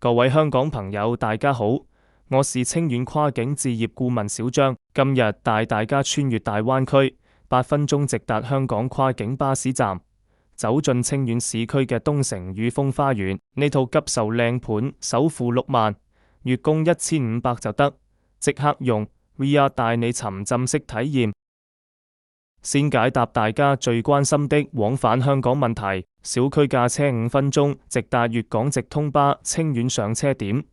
各位香港朋友，大家好，我是清遠跨境置業顧問小張，今日帶大家穿越大灣區，8分鐘直達香港跨境巴士站，走進清遠市區嘅東城裕豐花園。呢套急售靚盤，首付6萬，月供1500就得，即刻用 VR 帶你沉浸式體驗。先解答大家最關心的往返香港問題。小區駕車5分鐘，直達粵港直通巴清遠上車點，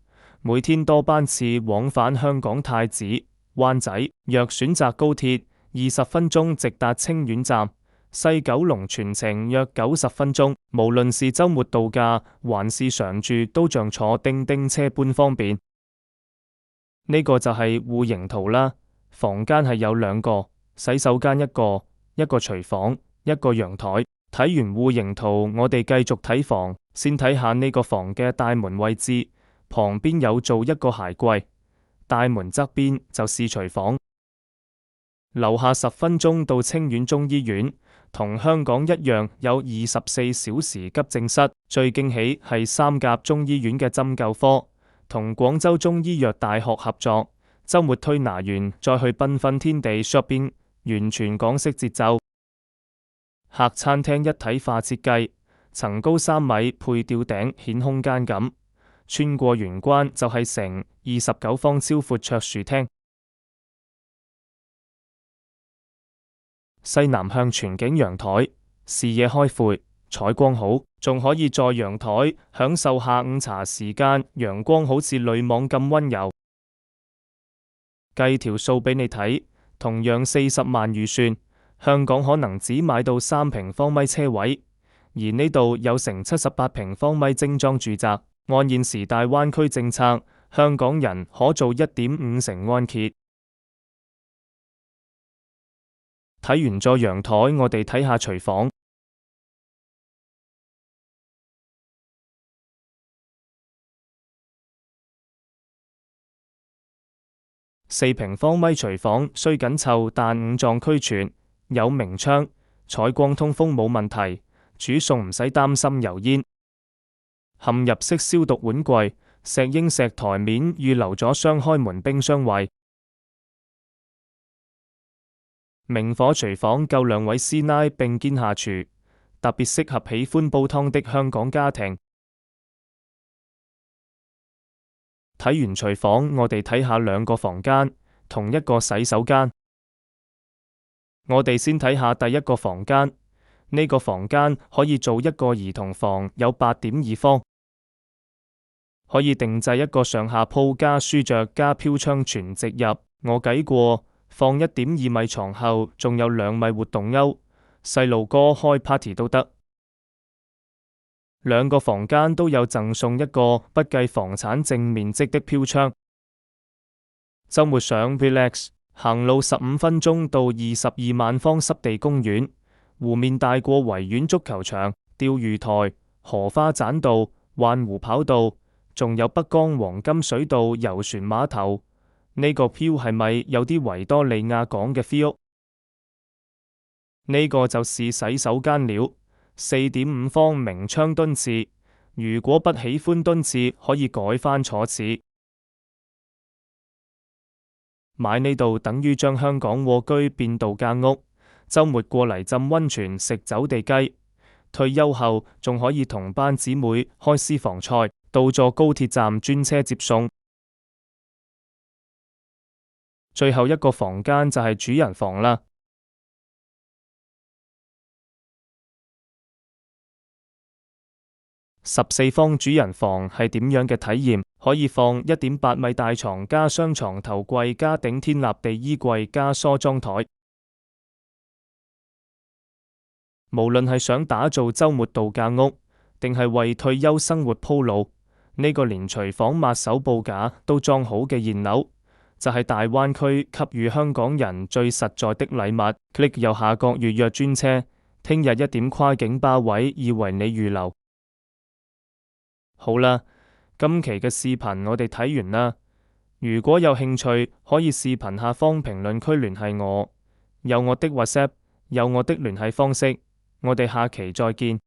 每天多班次往返香港太子、灣仔。若選擇高鐵，20分鐘直達清遠站，西九龍全程約90分鐘。無論是週末度假還是常住，都像坐叮叮車般方便。呢個就係戶型圖啦，房間係有2個。洗手間一個廚房，一個陽台。睇完戶型圖，我哋繼續睇房。先睇下呢個房嘅大門位置，旁邊有做一個鞋櫃，大門側邊就是廚房。樓下10分鐘到清遠中醫院，同香港一樣有24小時急症室。最驚喜係三甲中醫院嘅針灸科，同廣州中醫藥大學合作，週末推拿完再去繽紛天地 shopping。完全港式節奏。客餐廳一體化設計，層高3米配吊頂顯空間感。穿過玄關就係成29方超闊桌樹廳，西南向全景陽台，視野開闊，採光好，仲可以在陽台享受下午茶時間，陽光好似濾網咁溫柔。計條數俾你睇。同樣40萬預算，香港可能只買到3平方米車位，而呢度有成78平方米精裝住宅。按現時大灣區政策，香港人可做1.5成按揭。睇完咗陽台，我哋睇下廚房。4平方米廚房雖緊湊，但5臟俱全，有明窗，採光通風冇問題，煮餸唔使擔心油煙。嵌入式消毒碗櫃，石英石台面預留咗雙開門冰箱位。明火廚房夠2位師奶並肩下廚，特別適合喜歡煲湯的香港家庭。睇完廚房，我哋睇下2個房間，同一個洗手間。我哋先睇下第一個房間，呢個房間可以做一個兒童房，有8.2方，可以定製一個上下鋪加書桌加飄窗全直入。我計過，放1.2米床後，仲有2米活動鈎，細路哥開 party 都得。2個房間都有贈送一個不計房產淨面積的飄窗。週末想 relax， 行路15分鐘到22萬方濕地公園，湖面大過維園足球場、釣魚台、荷花棧道、環湖跑道，仲有北江黃金水道遊船碼頭。呢個飄係咪有啲維多利亞港嘅 feel？ 呢個就是洗手間了。4.5方明窗蹲廁，如果不喜歡蹲廁，可以改返坐廁。買呢度等於將香港臥居變度假屋，週末過嚟浸溫泉食走地雞，退休後仲可以同班姊妹開私房菜，到咗高鐵站專車接送。最後一個房間就係主人房啦。14方主人房係點樣嘅體驗？可以放1.8米大床加雙床頭櫃加頂天立地衣櫃加梳妝台。無論係想打造週末度假屋，定係為退休生活鋪路，呢個連廚房抹手布架都裝好嘅現樓，就係大灣區給予香港人最實在的禮物。Click 右下角預約專車，聽日1點跨境巴位已為你預留。好啦，今期嘅視頻我哋睇完啦。如果有興趣，可以視頻下方評論區聯繫我，有我的 WhatsApp，有我的聯繫方式。我哋下期再見。